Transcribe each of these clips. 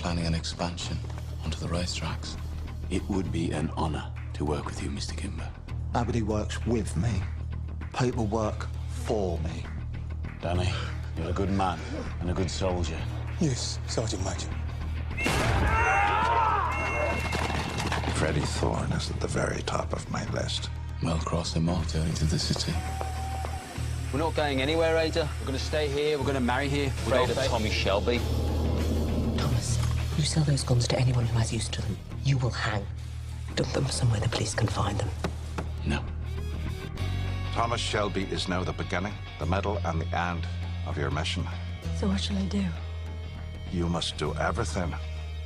planning an expansion onto the racetracks. It would be an honor to work with you, Mr. Kimber. Nobody works with me. People work for me. Danny, you're a good man and a good soldier. Yes, Sergeant Major. Freddie Thorne is at the very top of my list. Well, cross him off, journey to the city. We're not going anywhere, Ada. We're going to stay here. We're going to marry here. We're afraid of Tommy Shelby. Thomas, you sell those guns to anyone who has use to them, you will hang. Dump them somewhere the police can find them. No. Thomas Shelby is now the beginning, the middle, and the end of your mission. So what shall I do? You must do everything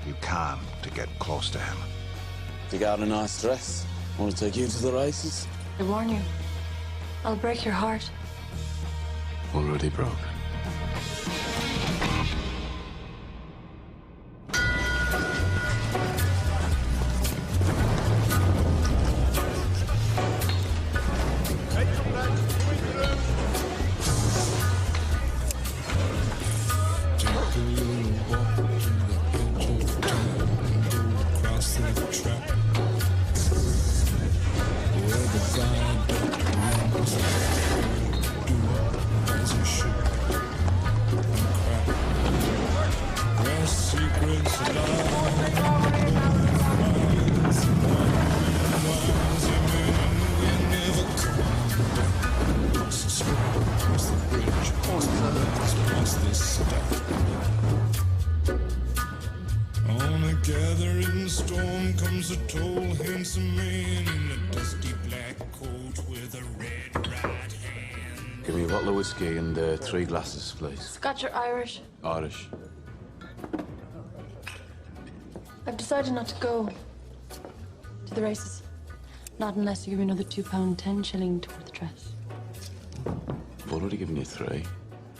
you can to get close to him. You got a nice dress. Want to take you to the races? I warn you, I'll break your heart. Already broke. On a gathering storm comes a tall, handsome man in a dusty black coat with a red right hand. Give me a bottle of whiskey and 3 glasses, please. Scotch or Irish? Irish. I've decided not to go to the races. Not unless you give me another £2.10 toward the dress. I've already given you 3.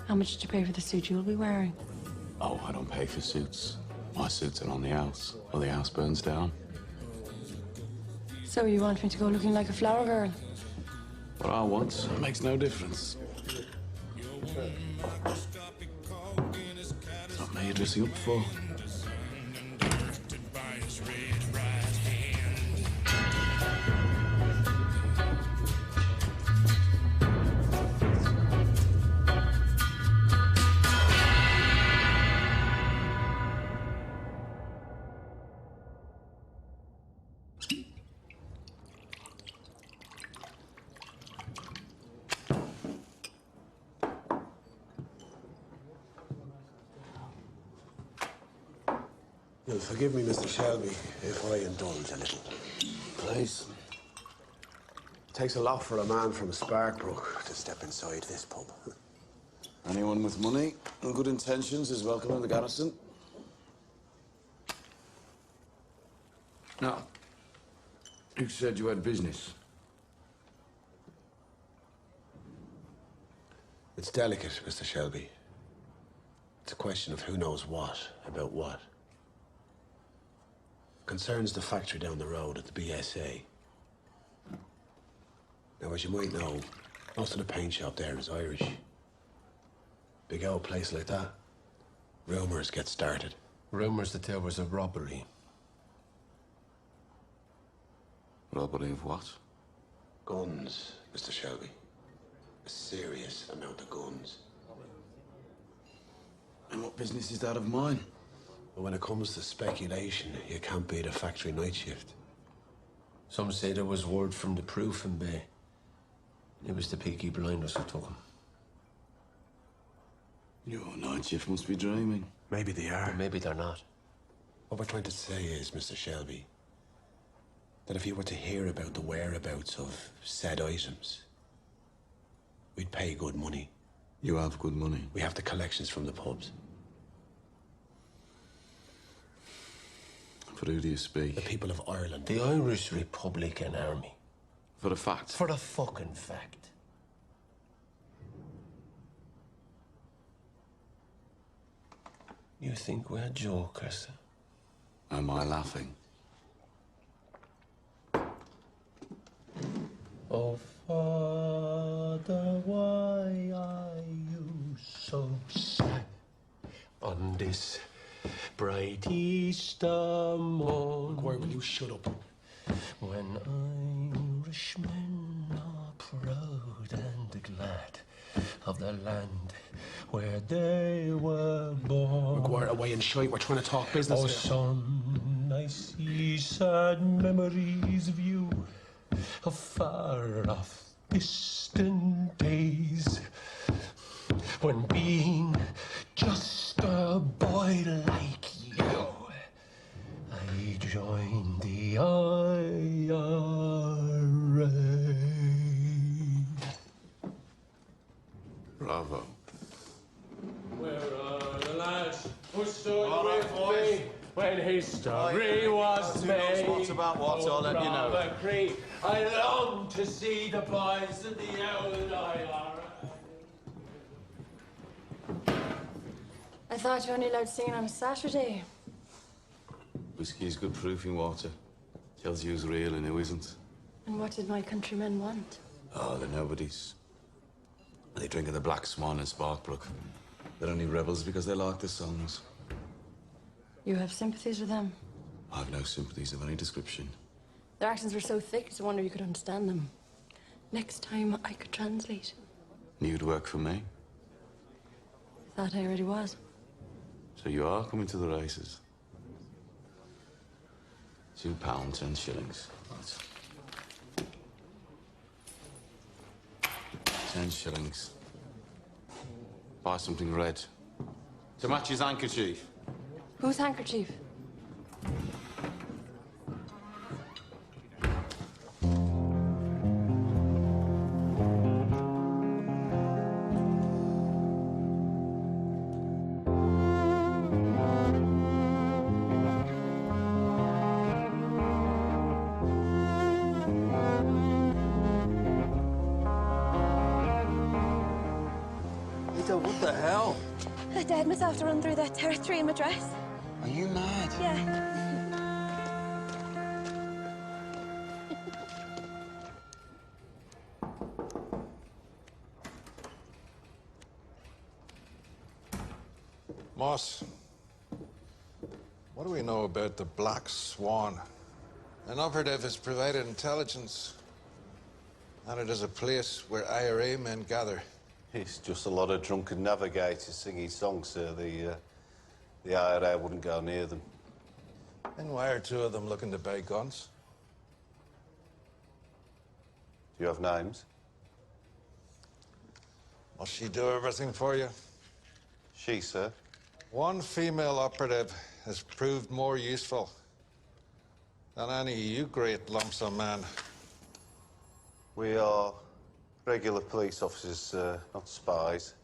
How much did you pay for the suit you'll be wearing? Oh, I don't pay for suits. My suits are on the house, or the house burns down. So you want me to go looking like a flower girl? What I want makes no difference. It's not me you're dressing up for. You'll forgive me, Mr. Shelby, if I indulge a little. Please. It takes a lot for a man from Sparkbrook to step inside this pub. Anyone with money and good intentions is welcome in the garrison. Now, you said you had business. It's delicate, Mr. Shelby. It's a question of who knows what about what. Concerns the factory down the road at the BSA. Now, as you might know, most of the paint shop there is Irish. Big old place like that, rumours get started. Rumours that there was a robbery. Robbery of what? Guns, Mr. Shelby. A serious amount of guns. And what business is that of mine? But when it comes to speculation, you can't beat a factory night shift. Some say there was word from the proof in Bay. It was the Peaky blinders who took him. Your night shift must be dreaming. Maybe they are. Or maybe they're not. What we're trying to say is, Mr. Shelby, that if you were to hear about the whereabouts of said items, we'd pay good money. You have good money? We have the collections from the pubs. For who do you speak? The people of Ireland. The Irish Republican Army. For a fact? For a fucking fact. You think we're jokers? Am I laughing? Oh, Father, why are you so sad on this bright Easter morn. Maguire, will you shut up? When Irishmen are proud and glad of the land where they were born. Maguire, away and shite. We're trying to talk business Oh, here. son, I see sad memories of you of far off distant days, when being just a boy like you, I joined the IRA. Bravo. Where are the lads who stood with me when history was made? What's about what? I'll let you know. Cree, I long to see the boys of the old IRA. I thought you only allowed singing on a Saturday. Whiskey is good proofing water. Tells you who's real and who isn't. And what did my countrymen want? Oh, they're nobodies. They drink of the Black Swan and Sparkbrook. They're only rebels because they like the songs. You have sympathies with them. I've no sympathies of any description. Their accents were so thick, it's a wonder you could understand them. Next time I could translate. You'd work for me. Thought I already was. So you are coming to the races. £2, 10 shillings. Right. 10 shillings. Buy something red. To match his handkerchief. Whose handkerchief? What the hell? I dared myself to run through their territory in my dress. Are you mad? Yeah. Moss, what do we know about the Black Swan? An operative has provided intelligence, and it is a place where IRA men gather. It's just a lot of drunken navigators singing songs, sir. The IRA wouldn't go near them. And why are two of them looking to buy guns? Do you have names? Must she do everything for you? She, sir. One female operative has proved more useful than any of you great lumps of man. We are regular police officers, sir, not spies.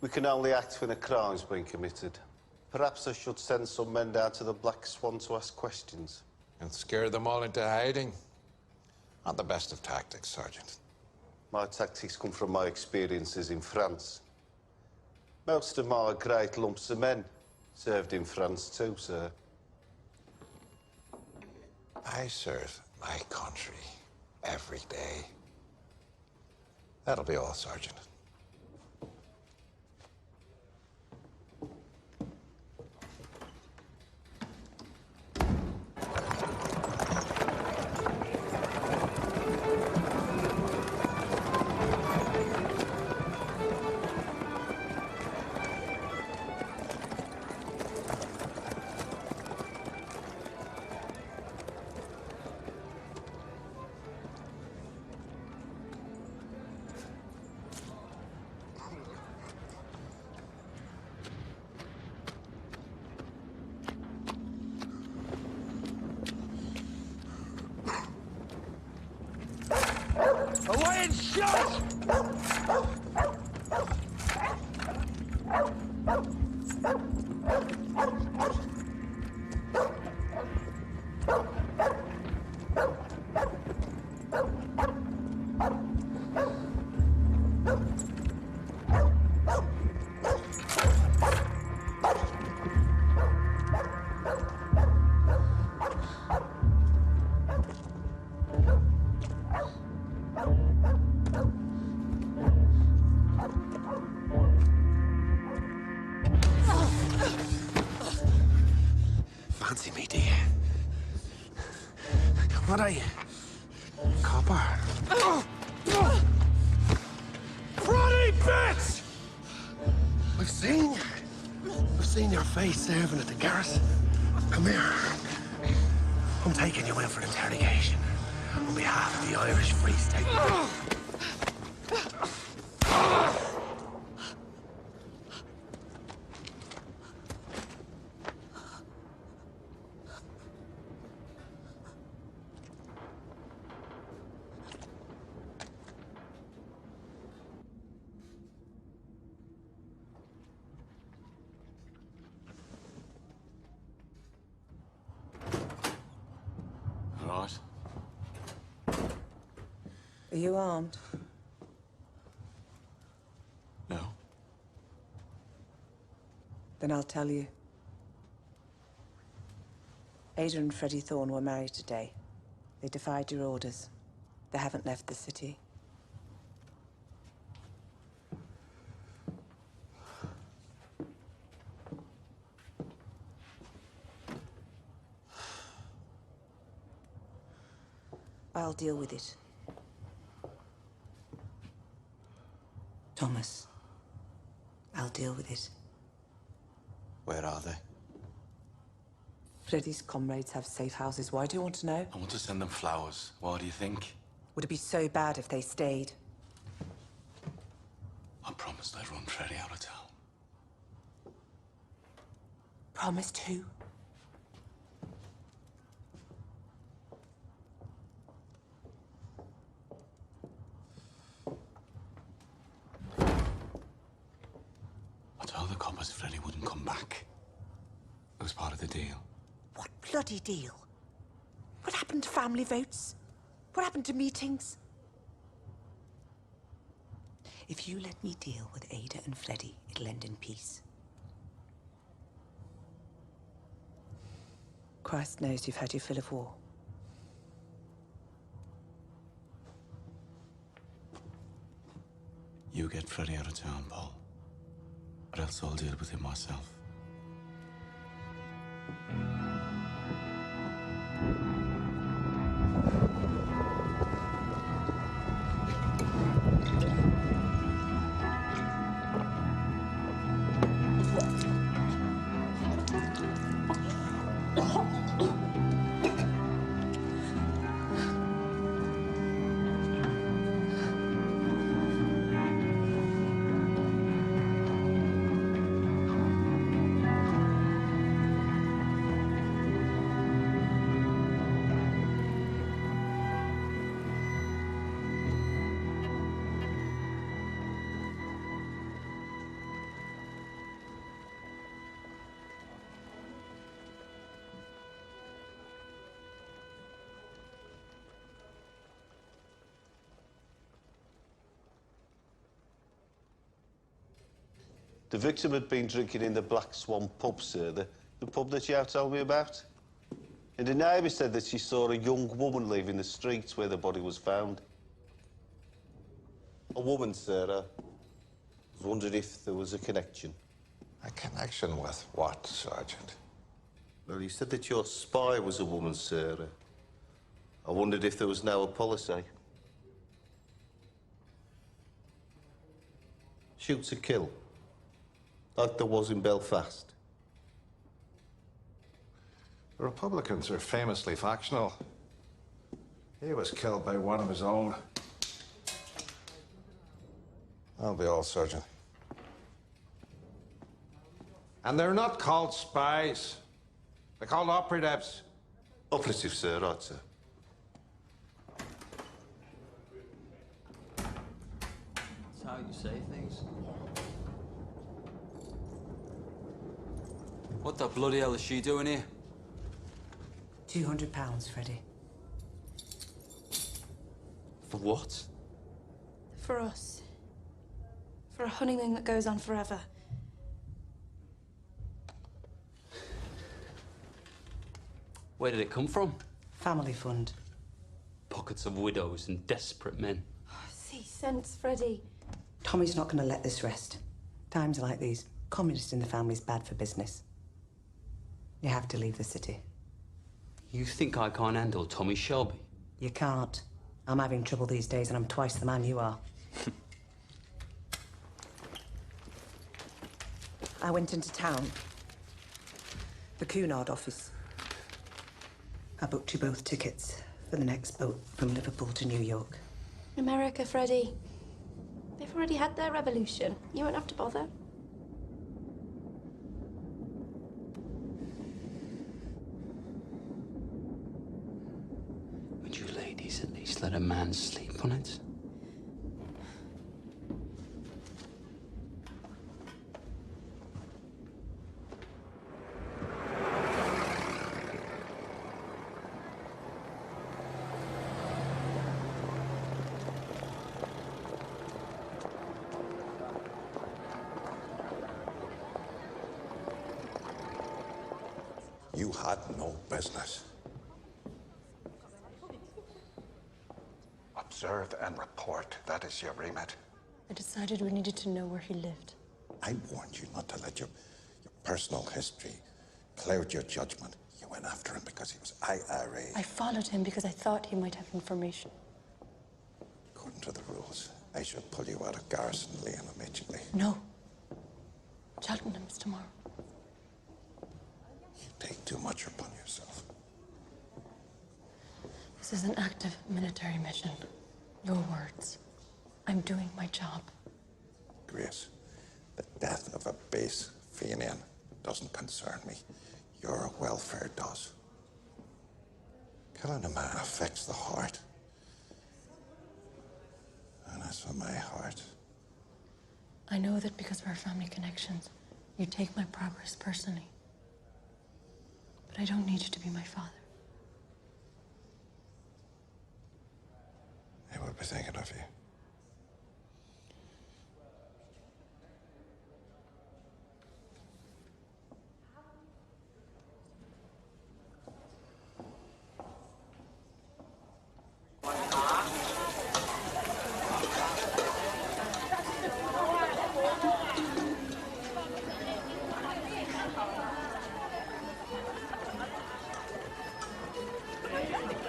We can only act when a crime's been committed. Perhaps I should send some men down to the Black Swan to ask questions. And scare them all into hiding. Not the best of tactics, Sergeant. My tactics come from my experiences in France. Most of my great lumps of men served in France too, sir. I serve my country every day. That'll be all, Sergeant. Away and shot! fancy me, do you? What are you? Copper? Bloody bitch! I've seen your face serving at the garrison. Come here. I'm taking you in for interrogation on behalf of the Irish Free State. Right. Are you armed? No. Then I'll tell you. Ada and Freddie Thorne were married today. They defied your orders. They haven't left the city. I'll deal with it. Thomas, I'll deal with it. Where are they? Freddie's comrades have safe houses. Why do you want to know? I want to send them flowers. What do you think? Would it be so bad if they stayed? I promised I'd run Freddie out of town. Promised who? I told the coppers Freddie wouldn't come back. It was part of the deal. What bloody deal? What happened to family votes? What happened to meetings? If you let me deal with Ada and Freddie, it'll end in peace. Christ knows you've had your fill of war. You get Freddie out of town, Paul. Or else I'll deal with him myself. The victim had been drinking in the Black Swan pub, sir, the pub that you told me about. And the neighbour said that she saw a young woman leaving the streets where the body was found. A woman, sir. I wondered if there was a connection. A connection with what, Sergeant? Well, you said that your spy was a woman, sir. I wondered if there was now a policy. Shoot to kill. Like there was in Belfast. The Republicans are famously factional. He was killed by one of his own. That'll be all, Sergeant. And they're not called spies. They're called operatives. Operatives, sir, right, sir. That's how you say things. What the bloody hell is she doing here? £200, Freddie. For what? For us. For a honeymoon that goes on forever. Where did it come from? Family fund. Pockets of widows and desperate men. See sense, Freddie. Tommy's not going to let this rest. Times like these, communists in the family's bad for business. You have to leave the city. You think I can't handle Tommy Shelby? You can't. I'm having trouble these days, and I'm twice the man you are. I went into town. The Cunard office. I booked you both tickets for the next boat from Liverpool to New York. America, Freddie. They've already had their revolution. You won't have to bother. Would you ladies at least let a man sleep on it? You had no business. Observe and report. That is your remit. I decided we needed to know where he lived. I warned you not to let your personal history cloud your judgment. You went after him because he was IRA. I followed him because I thought he might have information. According to the rules, I should pull you out of Garrison Lane immediately. No. Cheltenham's tomorrow. You take too much upon yourself. This is an active military mission. Your words. I'm doing my job. Grace, the death of a base Fenian doesn't concern me. Your welfare does. Killing a man affects the heart. And as for my heart... I know that because of our family connections, you take my progress personally. But I don't need you to be my father. I will be thinking of you.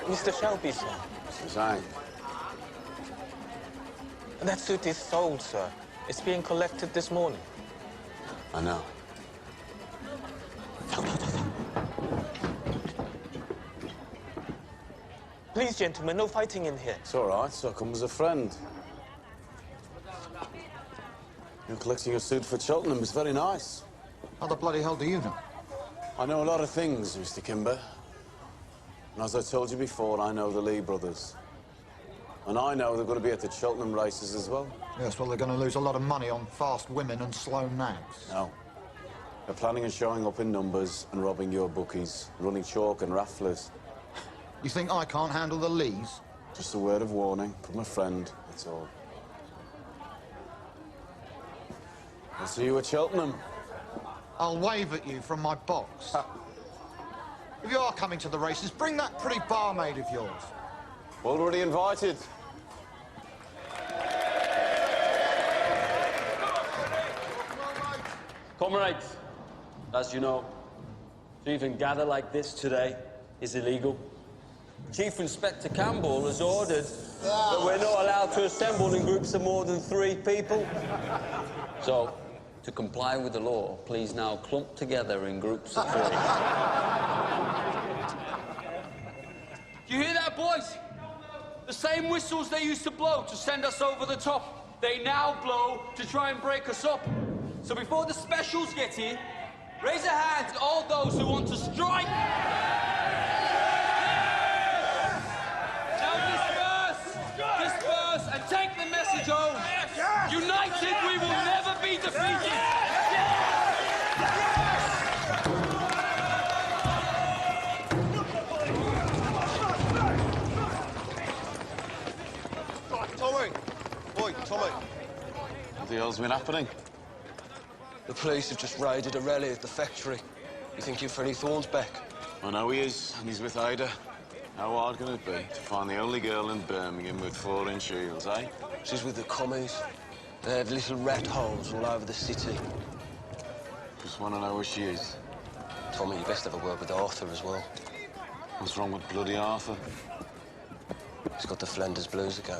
Mr. Shelby, sir. Design. That suit is sold, sir. It's being collected this morning. I know. Please, gentlemen, no fighting in here. It's all right. So come as a friend. You're collecting a suit for Cheltenham. It's very nice. How the bloody hell do you know? I know a lot of things, Mr. Kimber. And as I told you before, I know the Lee brothers. And I know they're going to be at the Cheltenham races as well. Yes, well, they're going to lose a lot of money on fast women and slow nags. No. They're planning on showing up in numbers and robbing your bookies, running chalk and rafflers. You think I can't handle the Lees? Just a word of warning from a friend, that's all. I'll see you at Cheltenham. I'll wave at you from my box. If you are coming to the races, bring that pretty barmaid of yours. Already invited. Comrades, as you know, to even gather like this today is illegal. Chief Inspector Campbell has ordered that we're not allowed to assemble in groups of more than 3 people. So, to comply with the law, please now clump together in groups of 3. Do you hear that, boys? The same whistles they used to blow to send us over the top, they now blow to try and break us up. So before the specials get here, raise a hand to all those who want to strike. Now disperse, and take the message home. United, we will never be defeated. Tommy! Oi, Tommy. What the hell's been happening? The police have just raided a rally at the factory. You think you're Freddie Thorne's back? I know he is, and he's with Ada. How hard can it be to find the only girl in Birmingham with 4-inch heels, eh? She's with the commies. They have little rat holes all over the city. Just want to know where she is. Tommy, you best have a word with Arthur as well. What's wrong with bloody Arthur? He's got the Flanders blues again.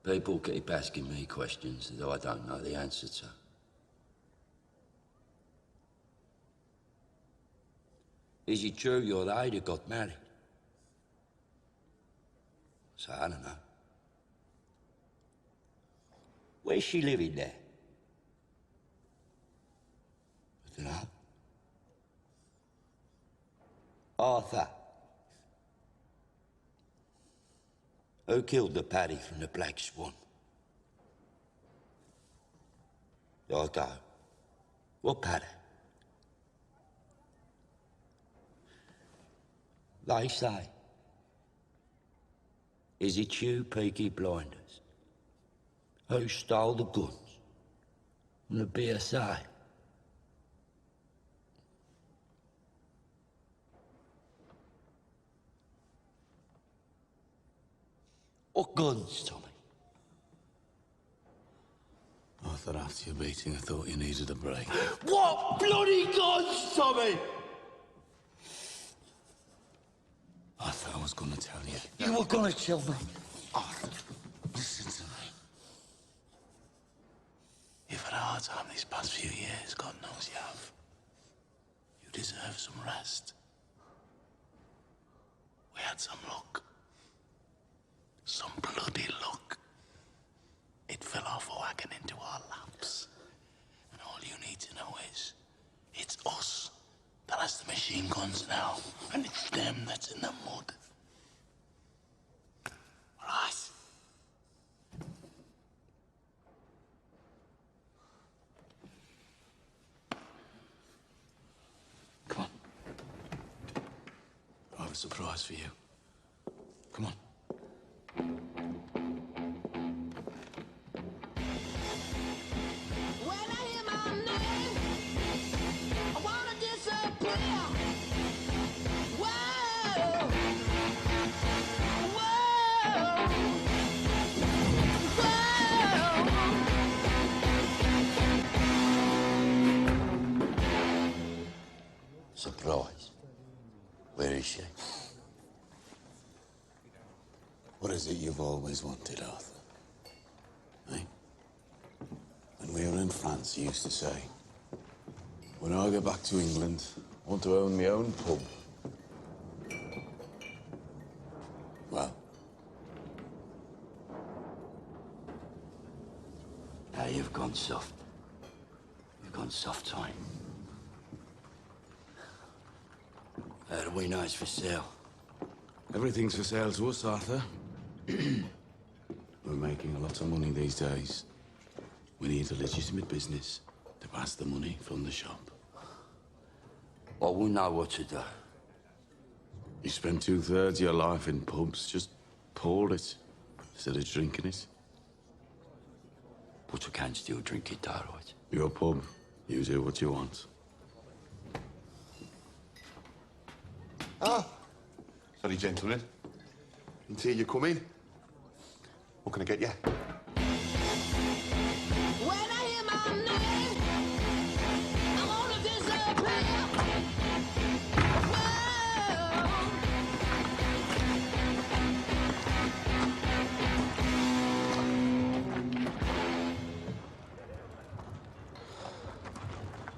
People keep asking me questions that I don't know the answer to. Is it true your lady got married? So I don't know. Where's she living there? I don't know. Arthur. Who killed the Paddy from the Black Swan? Otto. What Paddy? They say. Is it you, Peaky Blinders, who stole the guns from the BSA? What guns, Tommy? I thought after your beating, I thought you needed a break. What bloody guns, Tommy? I thought I was going to tell you. You were going to tell me. Arthur, listen to me. You've had a hard time these past few years, God knows you have. You deserve some rest. We had some luck. Some bloody luck. It fell off a wagon into our laps. And all you need to know is, it's us that has the machine guns now, and it's them that's in the mud. Right? Come on. I have a surprise for you. Come on. Surprise. Where is she? What is it you've always wanted, Arthur? Eh? When we were in France, you used to say, when I get back to England, I want to own my own pub. Well. Now you've gone soft. You've gone soft, Tommy. How do we know it's for sale? Everything's for sale to us, Arthur. We're making a lot of money these days. We need a legitimate business to pass the money from the shop. Well, we know what to do. You spend 2/3 of your life in pubs. Just pour it instead of drinking it. But we can still drink it, though, right? Your pub. You do what you want. Ah, sorry, gentlemen. Didn't hear you come in. What can I get you? When I hear my name, I wanna disappear.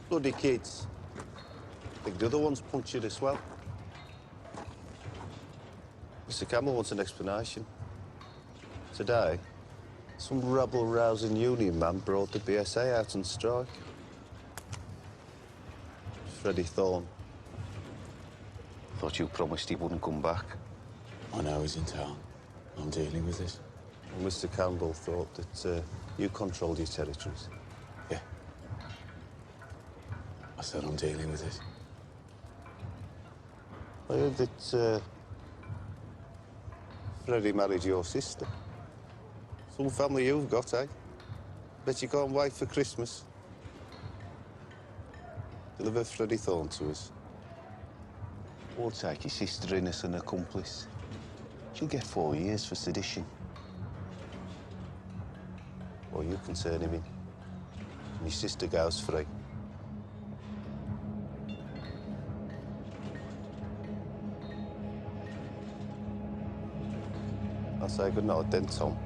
Bloody kids. Think the other one's punctured as well. Mr. Campbell wants an explanation. Today, some rabble-rousing union man brought the BSA out on strike. Freddie Thorne. Thought you promised he wouldn't come back. I know he's in town. I'm dealing with it. Well, Mr. Campbell thought that you controlled your territories. Yeah. I said I'm dealing with it. I heard that Freddie married your sister. Some family you've got, eh? Bet you can't wait for Christmas. Deliver Freddie Thorne to us. Or take your sister in as an accomplice. She'll get 4 years for sedition. Or you can turn him in. And your sister goes free. I'll say good night then, Tom.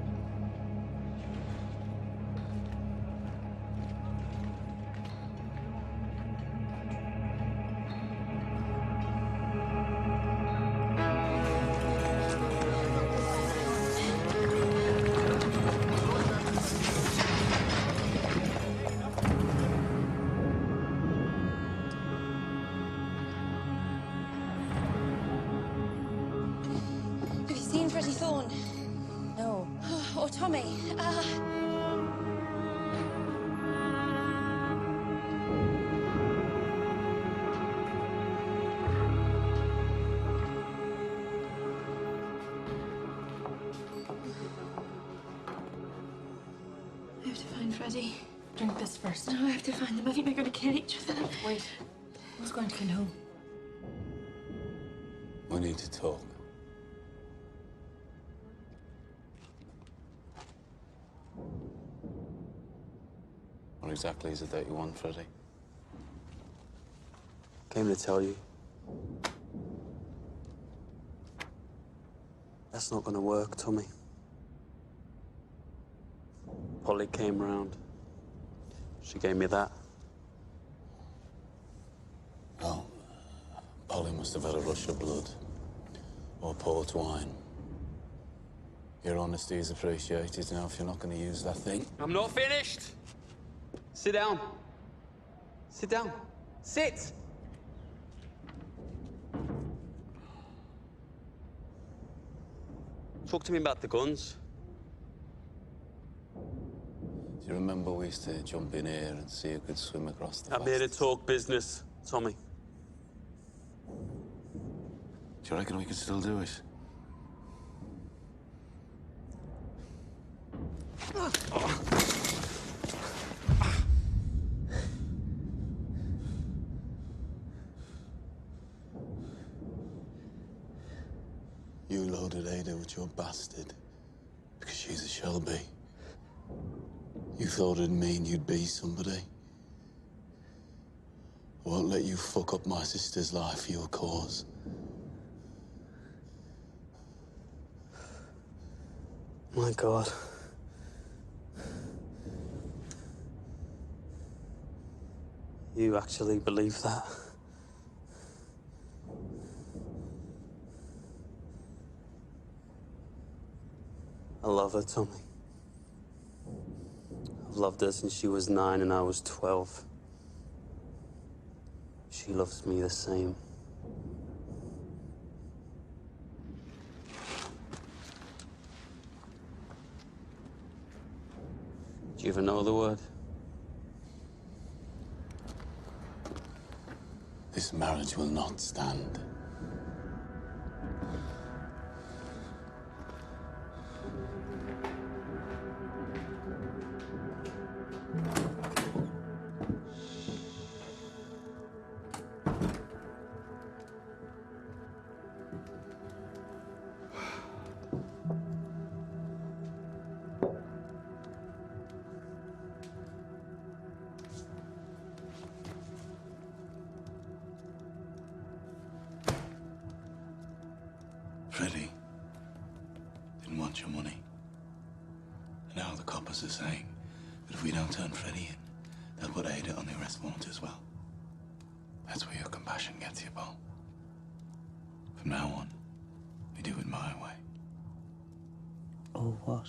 Have you seen Freddie Thorne? No. Or Tommy? I have to find Freddie. Drink this first. No, I have to find them. I think they're going to kill each other. Wait. Who's going to kill who? We need to talk. What exactly is it that you want, Freddie? Came to tell you. That's not gonna work, Tommy. Polly came round. She gave me that. Well, Polly must have had a rush of blood. Or port wine. Your honesty is appreciated now if you're not going to use that thing. I'm not finished. Sit down. Sit down. Sit. Talk to me about the guns. Do you remember we used to jump in here and see who could swim across the I'm here to talk business, Tommy. Do you reckon we could still do it? You loaded Ada with your bastard because she's a Shelby. You thought it'd mean you'd be somebody. I won't let you fuck up my sister's life for your cause. My God. You actually believe that? I love her, Tommy. I've loved her since she was 9 and I was 12. She loves me the same. Do you even know the word? This marriage will not stand. Freddie didn't want your money. And now the coppers are saying that if we don't turn Freddie in, they'll put Ada on the arrest warrant as well. That's where your compassion gets you, Paul. From now on, we do it my way. Or what?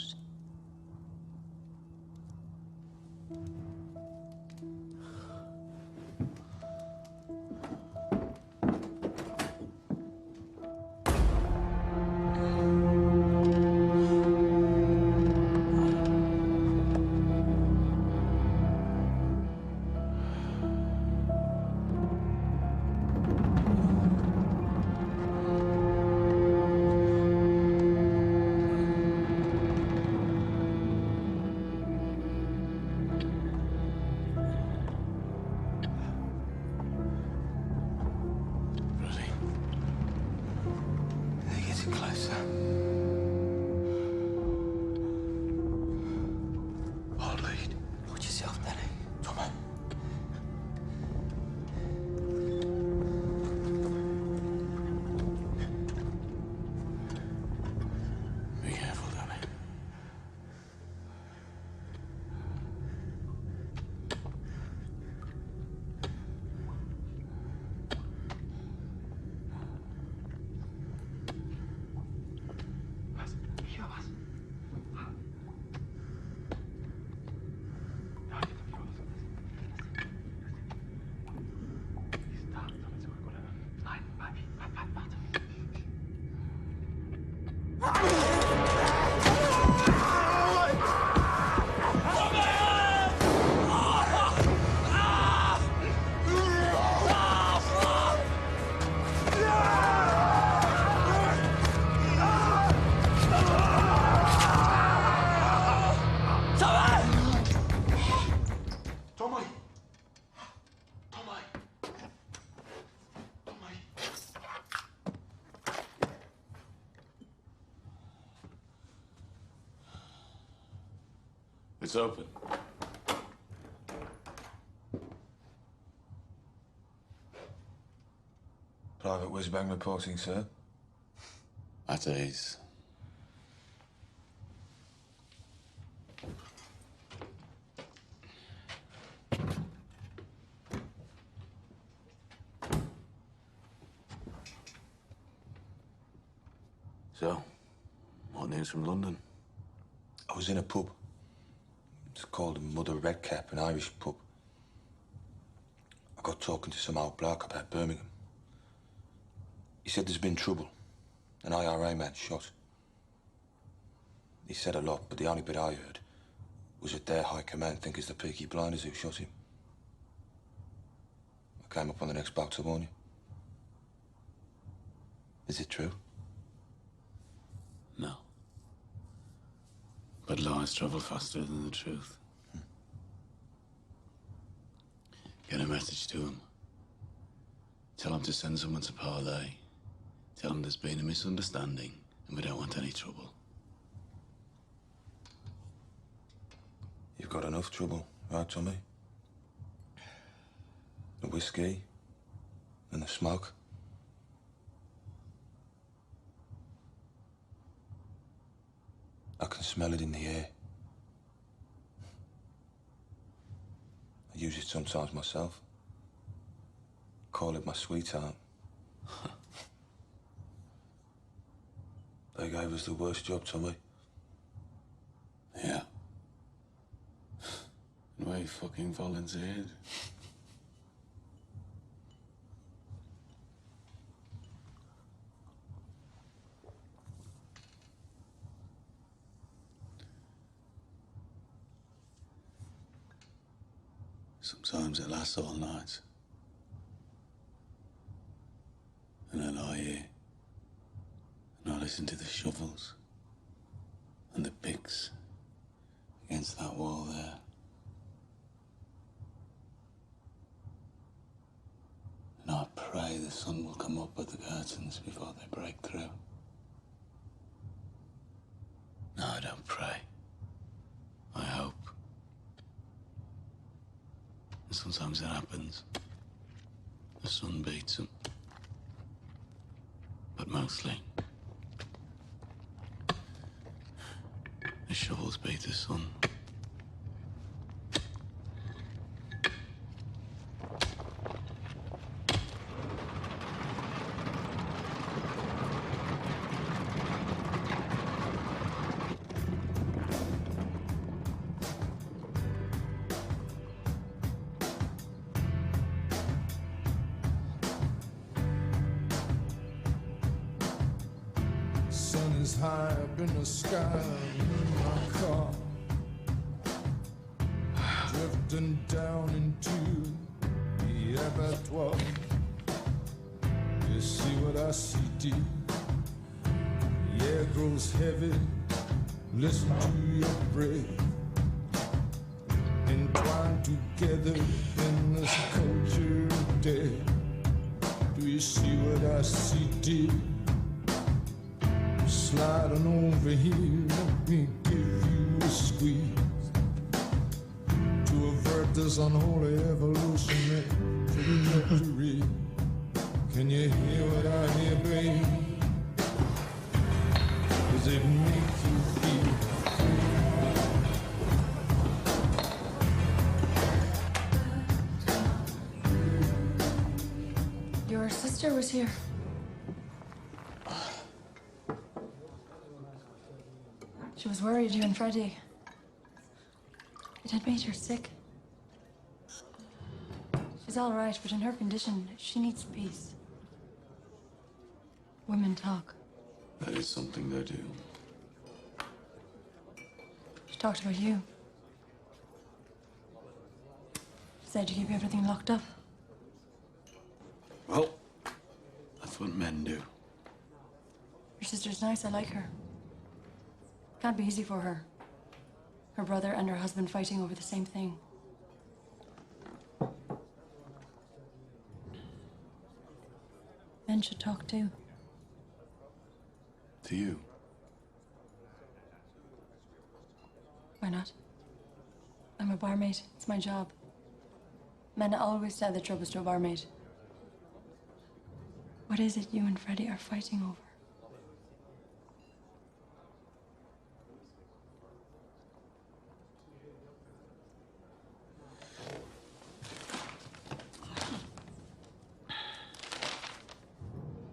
It's open. Private whiz-bang reporting, sir. At ease. So, what news from London? I was in a pub. It's called Mother Redcap, an Irish pub. I got talking to some old bloke about Birmingham. He said there's been trouble. An IRA man shot. He said a lot, but the only bit I heard was that their high command think it's the Peaky Blinders who shot him. I came up on the next boat to warn you. Is it true? No. But lies travel faster than the truth. Get a message to him. Tell him to send someone to parlay. Tell him there's been a misunderstanding and we don't want any trouble. You've got enough trouble, right, Tommy? The whiskey and the smoke. I can smell it in the air. I use it sometimes myself. Call it my sweetheart. They gave us the worst job, Tommy. Yeah. And we fucking volunteered. Sometimes it lasts all night. And I lie here and I listen to the shovels and the picks against that wall there. And I pray the sun will come up at the curtains before they break through. No, I don't pray. I hope. And sometimes it happens. The sun beats them. But mostly, the shovels beat the sun. Sun is high up in the sky in my car, drifting down into the abattoir. You see what I see, dear? The air grows heavy. Listen to your breath, entwined together in this culture of death. Do you see what I see, dear? Sliding over here, let me give you a squeeze to avert this unholy evolutionary trajectory. Can you hear what I hear, babe? Does it make you feel? Your sister was here. She was worried, you and Freddie. It had made her sick. She's all right, but in her condition, she needs peace. Women talk. That is something they do. She talked about you. She said you keep everything locked up. Well, that's what men do. Your sister's nice, I like her. Can't be easy for her. Her brother and her husband fighting over the same thing. Men should talk too. To you? Why not? I'm a barmaid. It's my job. Men always tell the troubles to a barmaid. What is it you and Freddie are fighting over?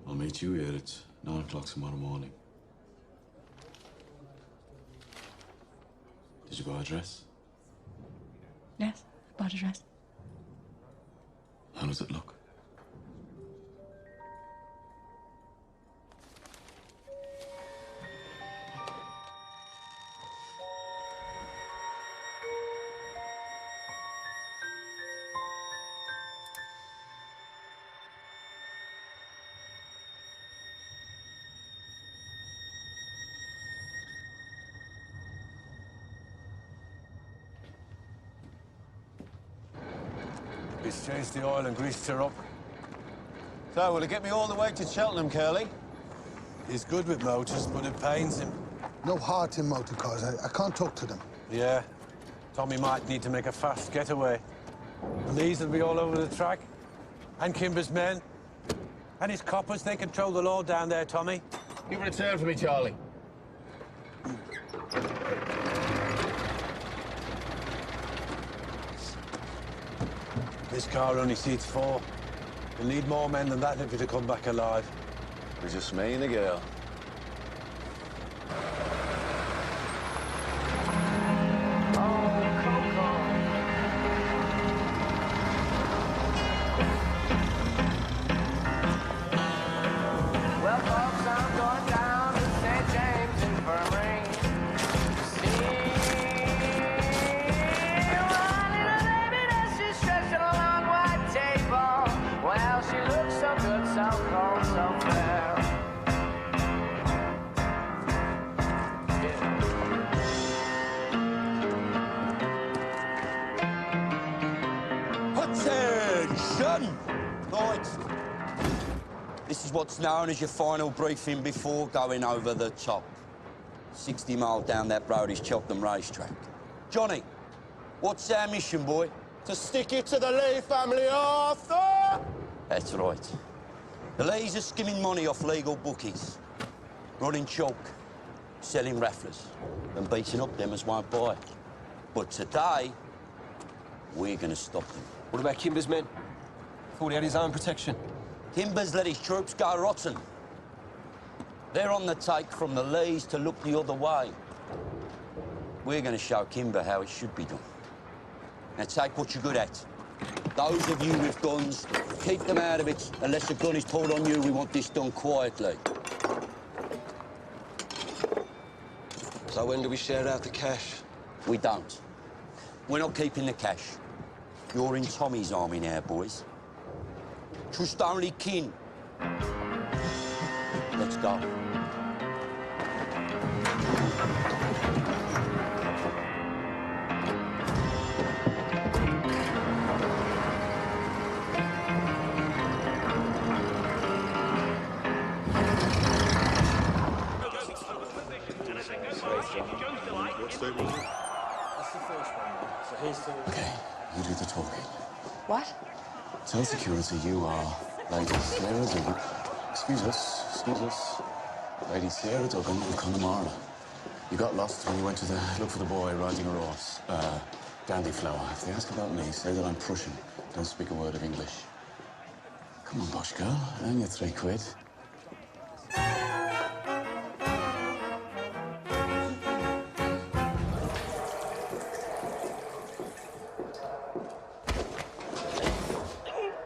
I'll meet you here at 9 o'clock tomorrow morning. Did you buy a dress? Yes, I bought a dress. How does it look? He's changed the oil and greased her up. So, will he get me all the way to Cheltenham, Curly? He's good with motors, but it pains him. No heart in motor cars. I can't talk to them. Yeah. Tommy might need to make a fast getaway. Police will be all over the track. And Kimber's men. And his coppers, they control the law down there, Tommy. Give it a turn for me, Charlie. This car only seats 4. You'll need more men than that if you're to come back alive. It's just me and the girl. Well, folks, I'm going down to St. James Infirmary. Well, she looks so good, so cold, so fair. Attention! Right. This is what's known as your final briefing before going over the top. 60 miles down that road is Cheltenham Racetrack. Johnny, what's our mission, boy? To stick it to the Lee family, Arthur! That's right. The Lees are skimming money off legal bookies, running chalk, selling rafflers, and beating up them as won't buy. But today, we're going to stop them. What about Kimber's men? Thought he had his own protection. Kimber's let his troops go rotten. They're on the take from the Lees to look the other way. We're going to show Kimber how it should be done. Now take what you're good at. Those of you with guns, keep them out of it. Unless a gun is pulled on you, we want this done quietly. So when do we share out the cash? We don't. We're not keeping the cash. You're in Tommy's army now, boys. Trust only kin. Let's go. Okay, you do the talking. What? Tell security you are Lady Sarah Duggan. Excuse us. Lady Sarah Duggan of Connemara. You got lost when you went to look for the boy riding a horse. Dandy flower. If they ask about me, say that I'm Prussian. Don't speak a word of English. Come on, bosh girl. Earn your £3.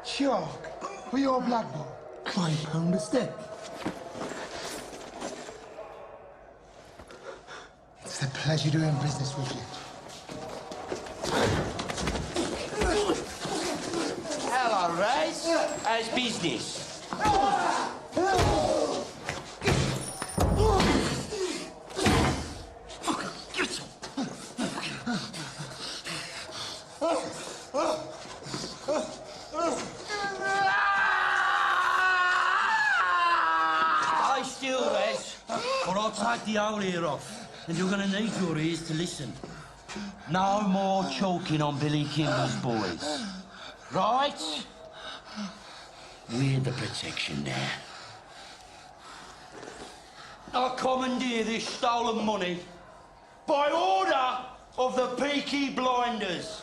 Shark, for your black boy. £5 a stick. It's a pleasure doing business with you. Hello, Raz. How's business? Stay still, Raz, or I'll take the whole ear off, and you're going to need your ears to listen. No more choking on Billy Kimber's boys. Right? We're the protection there. I commandeer this stolen money by order of the Peaky Blinders.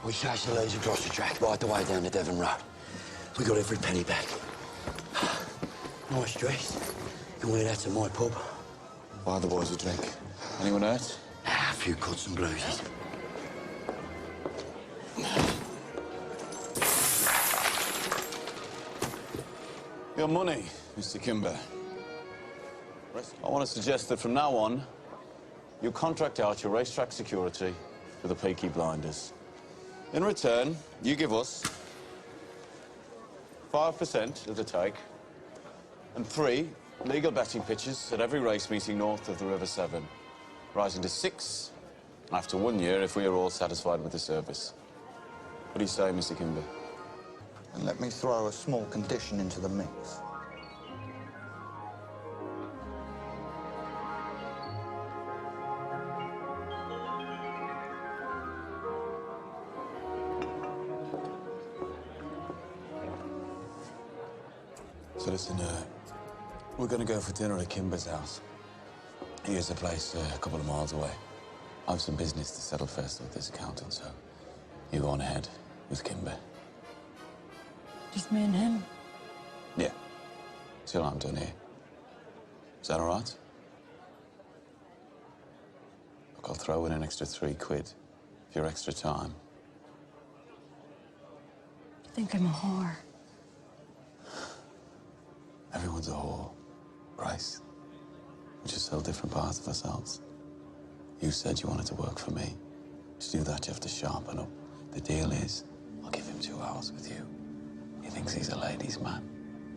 We chased the ladies across the track right the way down the Devon Road. We got every penny back. Nice dress. Can wear that to my pub. Why the boys would drink? Anyone hurt? A few cuts and bruises. Your money, Mr. Kimber. I want to suggest that from now on, you contract out your racetrack security to the Peaky Blinders. In return, you give us 5% of the take and 3 legal betting pitches at every race meeting north of the River Severn, rising to 6 after 1 year if we are all satisfied with the service. What do you say, Mr. Kimber? And let me throw a small condition into the mix. So listen, we're going to go for dinner at Kimber's house. He has a place a couple of miles away. I have some business to settle first with this accountant, so you go on ahead with Kimber. Just me and him? Yeah, till I'm done here. Is that all right? Look, I'll throw in an extra £3 for your extra time. I think I'm a whore. Everyone's a whore, Bryce. We're just so different parts of ourselves. You said you wanted to work for me. To do that, you have to sharpen up. The deal is, I'll give him 2 hours with you. He thinks he's a ladies' man.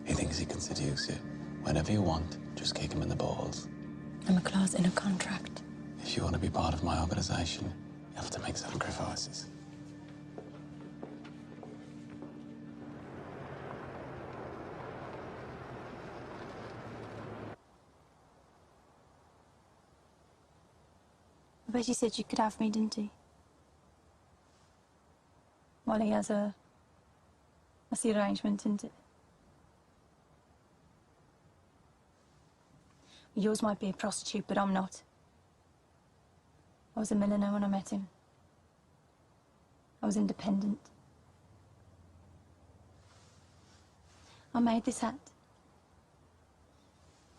He thinks he can seduce you. Whenever you want, just kick him in the balls. I'm a clause in a contract. If you want to be part of my organization, you have to make sacrifices. I bet he said you could have me, didn't he? Well, he has that's the arrangement, isn't it? Yours might be a prostitute, but I'm not. I was a milliner when I met him. I was independent. I made this hat.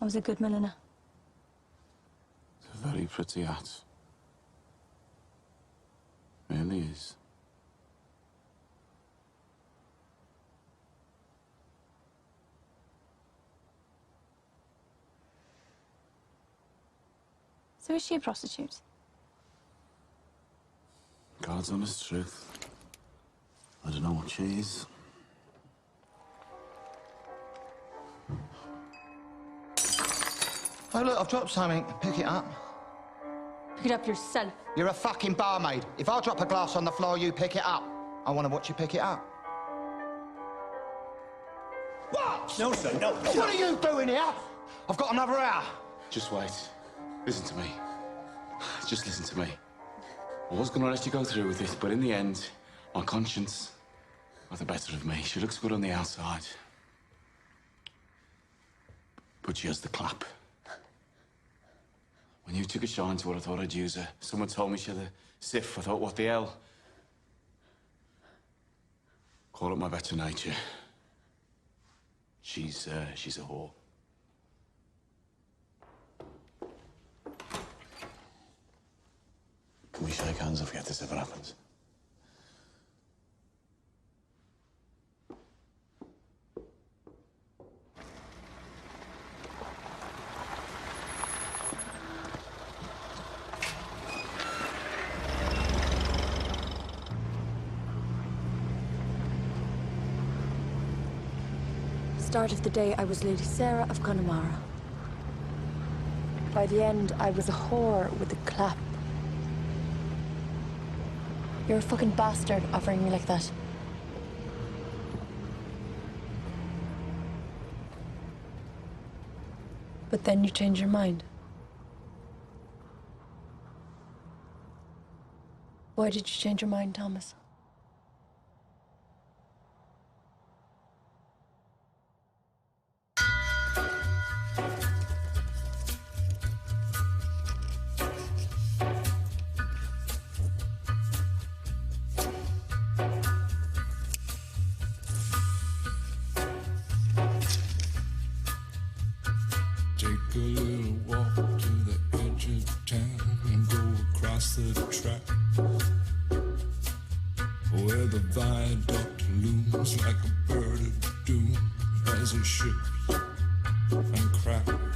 I was a good milliner. It's a very pretty hat. Really is. So is she a prostitute? God's honest truth. I don't know what she is. Oh, look, I've dropped something. Pick it up. Pick it up yourself. You're a fucking barmaid. If I drop a glass on the floor, you pick it up. I want to watch you pick it up. What? No, sir, no. What are you doing here? I've got another hour. Just wait. Listen to me. Just listen to me. I was going to let you go through with it, but in the end, my conscience got the better of me. She looks good on the outside. But she has the clap. When you took a shine to her, I thought I'd use her. Someone told me she had a sif. I thought, what the hell? Call it my better nature. She's a whore. Can we shake hands if this ever happens? start of the day, I was Lady Sarah of Connemara. By the end, I was a whore with a clap. You're a fucking bastard offering me like that. But then you change your mind. Why did you change your mind, Thomas? Take a little walk to the edge of town and go across the track where the viaduct looms like a bird of doom as it shifts and cracks.